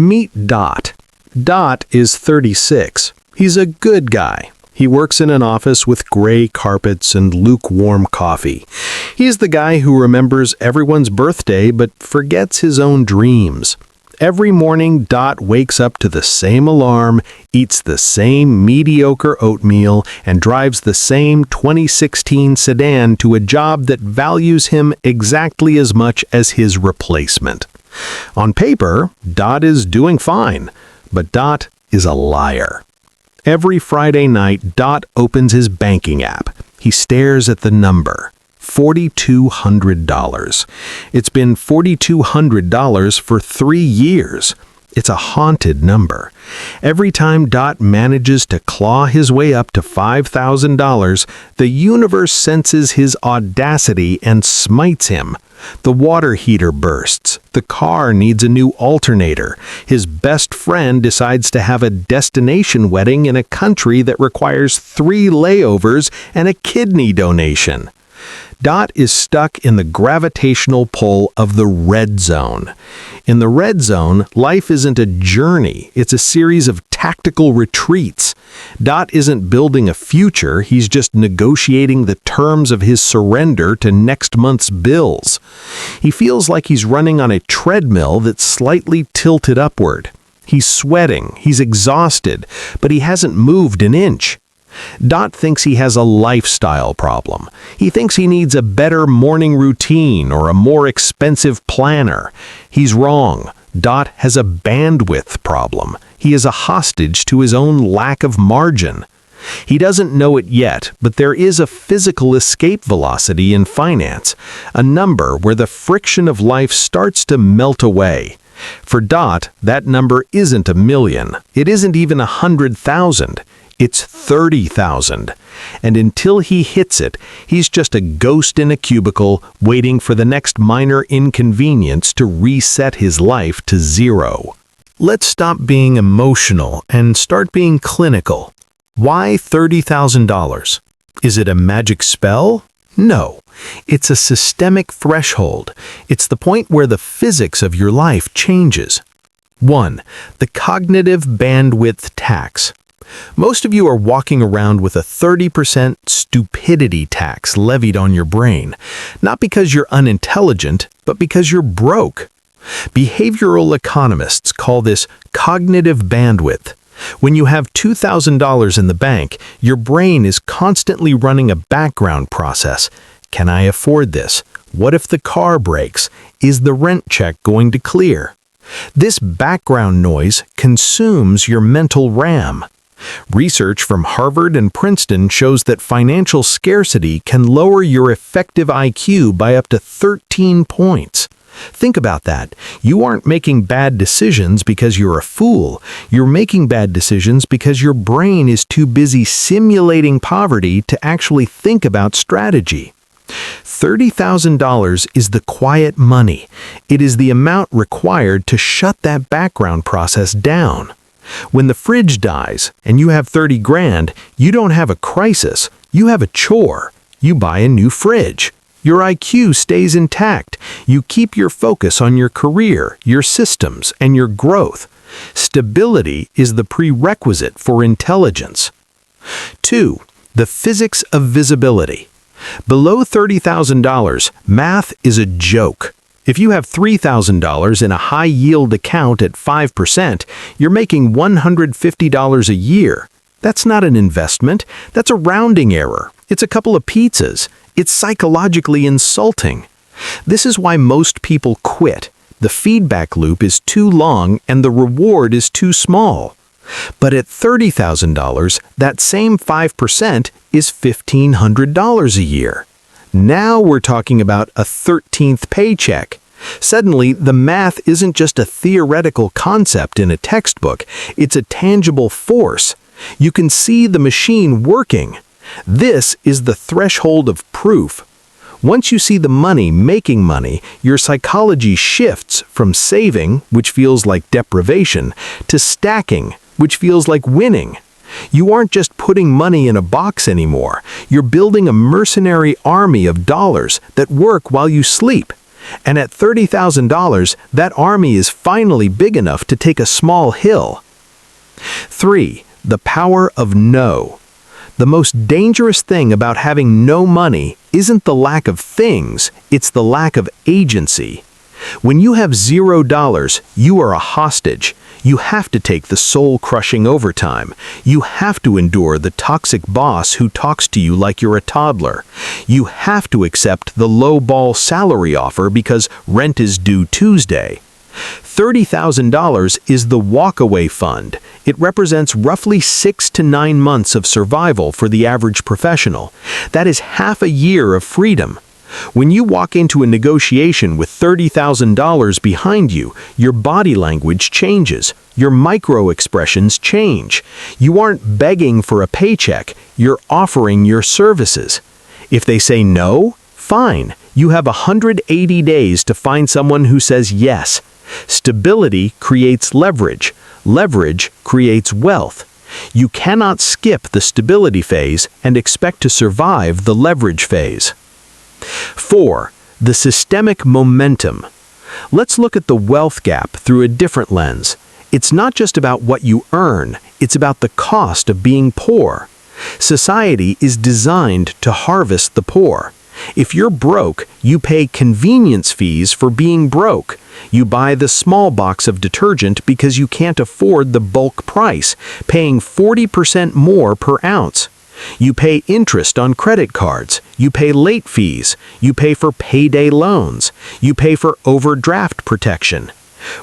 Meet Dot. Dot is 36. He's a good guy. He works in an office with gray carpets and lukewarm coffee. He's the guy who remembers everyone's birthday but forgets his own dreams. Every morning, Dot wakes up to the same alarm, eats the same mediocre oatmeal, and drives the same 2016 sedan to a job that values him exactly as much as his replacement. On paper, Dot is doing fine, but Dot is a liar. Every Friday night, Dot opens his banking app. He stares at the number. $4,200. It's been $4,200 for 3 years. It's a haunted number. Every time Dot manages to claw his way up to $5,000, the universe senses his audacity and smites him. The water heater bursts. The car needs a new alternator. His best friend decides to have a destination wedding in a country that requires 3 layovers and a kidney donation. Dot is stuck in the gravitational pull of the red zone. In the red zone, life isn't a journey, it's a series of tactical retreats. Dot isn't building a future, he's just negotiating the terms of his surrender to next month's bills. He feels like he's running on a treadmill that's slightly tilted upward. He's sweating, he's exhausted, but he hasn't moved an inch. Dot thinks he has a lifestyle problem. He thinks he needs a better morning routine or a more expensive planner. He's wrong. Dot has a bandwidth problem. He is a hostage to his own lack of margin. He doesn't know it yet, but there is a physical escape velocity in finance, a number where the friction of life starts to melt away. For Dot, that number isn't 1 million. It isn't even 100,000. It's 30,000. And until he hits it, he's just a ghost in a cubicle waiting for the next minor inconvenience to reset his life to 0. Let's stop being emotional and start being clinical. Why $30,000? Is it a magic spell? No. It's a systemic threshold. It's the point where the physics of your life changes. 1. The cognitive bandwidth tax. Most of you are walking around with a 30% stupidity tax levied on your brain, not because you're unintelligent, but because you're broke. Behavioral economists call this cognitive bandwidth. When you have $2,000 in the bank, your brain is constantly running a background process. Can I afford this? What if the car breaks? Is the rent check going to clear? This background noise consumes your mental RAM. Research from Harvard and Princeton shows that financial scarcity can lower your effective IQ by up to 13 points. Think about that. You aren't making bad decisions because you're a fool. You're making bad decisions because your brain is too busy simulating poverty to actually think about strategy. $30,000 is the quiet money. It is the amount required to shut that background process down. When the fridge dies and you have 30 grand, you don't have a crisis, you have a chore. You buy a new fridge. Your IQ stays intact. You keep your focus on your career, your systems, and your growth. Stability is the prerequisite for intelligence. 2. The physics of visibility. Below $30,000, math is a joke. If you have $3,000 in a high-yield account at 5%, you're making $150 a year. That's not an investment. That's a rounding error. It's a couple of pizzas. It's psychologically insulting. This is why most people quit. The feedback loop is too long and the reward is too small. But at $30,000, that same 5% is $1,500 a year. Now we're talking about a 13th paycheck. Suddenly, the math isn't just a theoretical concept in a textbook, it's a tangible force. You can see the machine working. This is the threshold of proof. Once you see the money making money, your psychology shifts from saving, which feels like deprivation, to stacking, which feels like winning. You aren't just putting money in a box anymore. You're building a mercenary army of dollars that work while you sleep. And at $30,000, that army is finally big enough to take a small hill. 3. The power of no. The most dangerous thing about having no money isn't the lack of things, it's the lack of agency. When you have $0, you are a hostage. You have to take the soul-crushing overtime. You have to endure the toxic boss who talks to you like you're a toddler. You have to accept the low-ball salary offer because rent is due Tuesday. $30,000 is the walk-away fund. It represents roughly 6 to 9 months of survival for the average professional. That is half a year of freedom. When you walk into a negotiation with $30,000 behind you, your body language changes. Your micro-expressions change. You aren't begging for a paycheck, you're offering your services. If they say no, fine. You have 180 days to find someone who says yes. Stability creates leverage. Leverage creates wealth. You cannot skip the stability phase and expect to survive the leverage phase. 4. The systemic momentum. Let's look at the wealth gap through a different lens. It's not just about what you earn, it's about the cost of being poor. Society is designed to harvest the poor. If you're broke, you pay convenience fees for being broke. You buy the small box of detergent because you can't afford the bulk price, paying 40% more per ounce. You pay interest on credit cards. You pay late fees. You pay for payday loans. You pay for overdraft protection.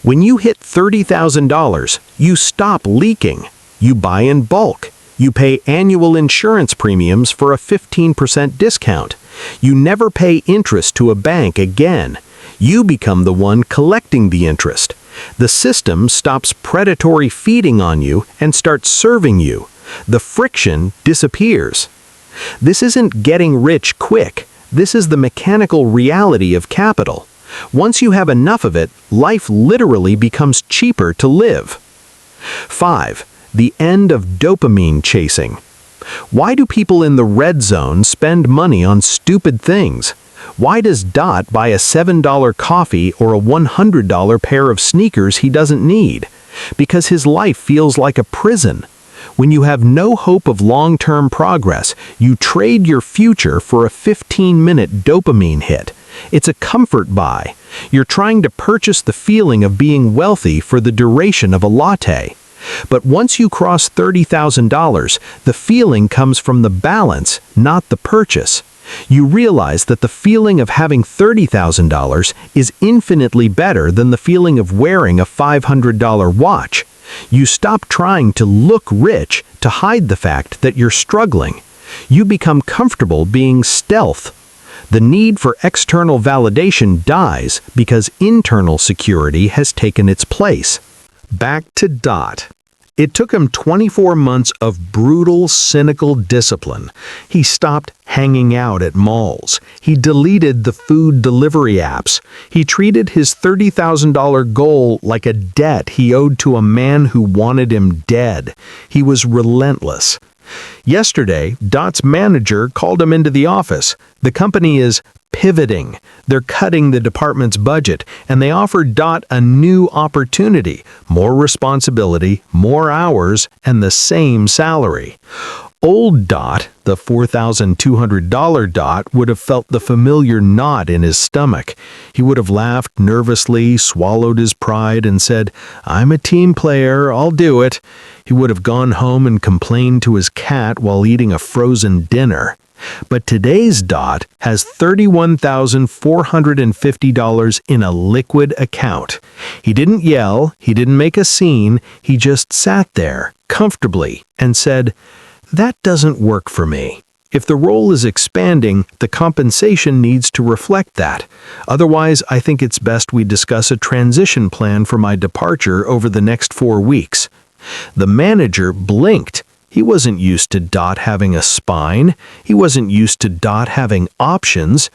When you hit $30,000, you stop leaking. You buy in bulk. You pay annual insurance premiums for a 15% discount. You never pay interest to a bank again. You become the one collecting the interest. The system stops predatory feeding on you and starts serving you. The friction disappears. This isn't getting rich quick. This is the mechanical reality of capital. Once you have enough of it, life literally becomes cheaper to live. 5. The end of dopamine chasing. Why do people in the red zone spend money on stupid things? Why does Dot buy a $7 coffee or a $100 pair of sneakers he doesn't need? Because his life feels like a prison. When you have no hope of long-term progress, you trade your future for a 15-minute dopamine hit. It's a comfort buy. You're trying to purchase the feeling of being wealthy for the duration of a latte. But once you cross $30,000, the feeling comes from the balance, not the purchase. You realize that the feeling of having $30,000 is infinitely better than the feeling of wearing a $500 watch. You stop trying to look rich to hide the fact that you're struggling. You become comfortable being stealth. The need for external validation dies because internal security has taken its place. Back to Dot. It took him 24 months of brutal, cynical discipline. He stopped hanging out at malls. He deleted the food delivery apps. He treated his $30,000 goal like a debt he owed to a man who wanted him dead. He was relentless. Yesterday, Dot's manager called him into the office. The company is pivoting. They're cutting the department's budget, and they offered Dot a new opportunity, more responsibility, more hours, and the same salary. Old Dot, the $4,200 Dot, would have felt the familiar knot in his stomach. He would have laughed nervously, swallowed his pride, and said, "I'm a team player, I'll do it." He would have gone home and complained to his cat while eating a frozen dinner. But today's Dot has $31,450 in a liquid account. He didn't yell, he didn't make a scene, he just sat there, comfortably, and said, "That doesn't work for me. If the role is expanding, the compensation needs to reflect that. Otherwise, I think it's best we discuss a transition plan for my departure over the next 4 weeks." The manager blinked. He wasn't used to Dot having a spine. He wasn't used to Dot having options.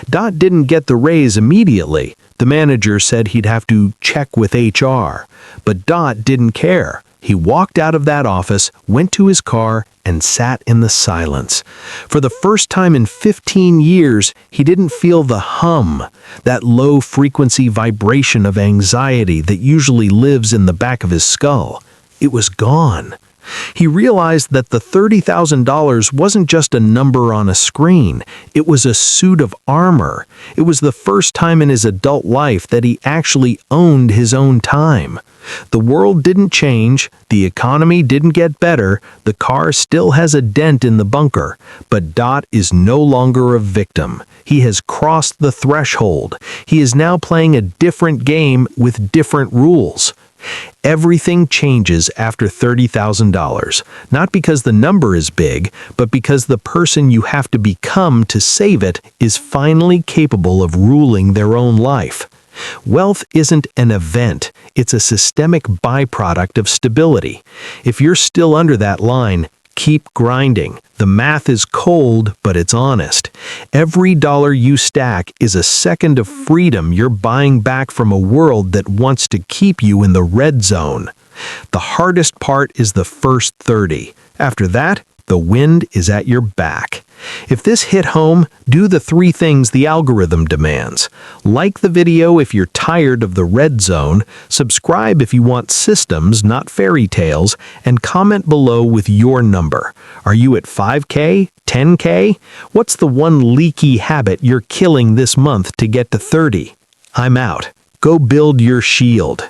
Dot didn't get the raise immediately. The manager said he'd have to check with HR. But Dot didn't care. He walked out of that office, went to his car, and sat in the silence. For the first time in 15 years, he didn't feel the hum, that low-frequency vibration of anxiety that usually lives in the back of his skull. It was gone. He realized that the $30,000 wasn't just a number on a screen. It was a suit of armor. It was the first time in his adult life that he actually owned his own time. The world didn't change, the economy didn't get better, the car still has a dent in the bunker, but Dot is no longer a victim. He has crossed the threshold. He is now playing a different game with different rules. Everything changes after $30,000, not because the number is big, but because the person you have to become to save it is finally capable of ruling their own life. Wealth isn't an event, it's a systemic byproduct of stability. If you're still under that line, keep grinding. The math is cold, but it's honest. Every dollar you stack is a second of freedom you're buying back from a world that wants to keep you in the red zone. The hardest part is the first 30. After that, the wind is at your back. If this hit home, do the 3 things the algorithm demands. Like the video if you're tired of the red zone, subscribe if you want systems, not fairy tales, and comment below with your number. Are you at 5K? 10K? What's the one leaky habit you're killing this month to get to 30? I'm out. Go build your shield.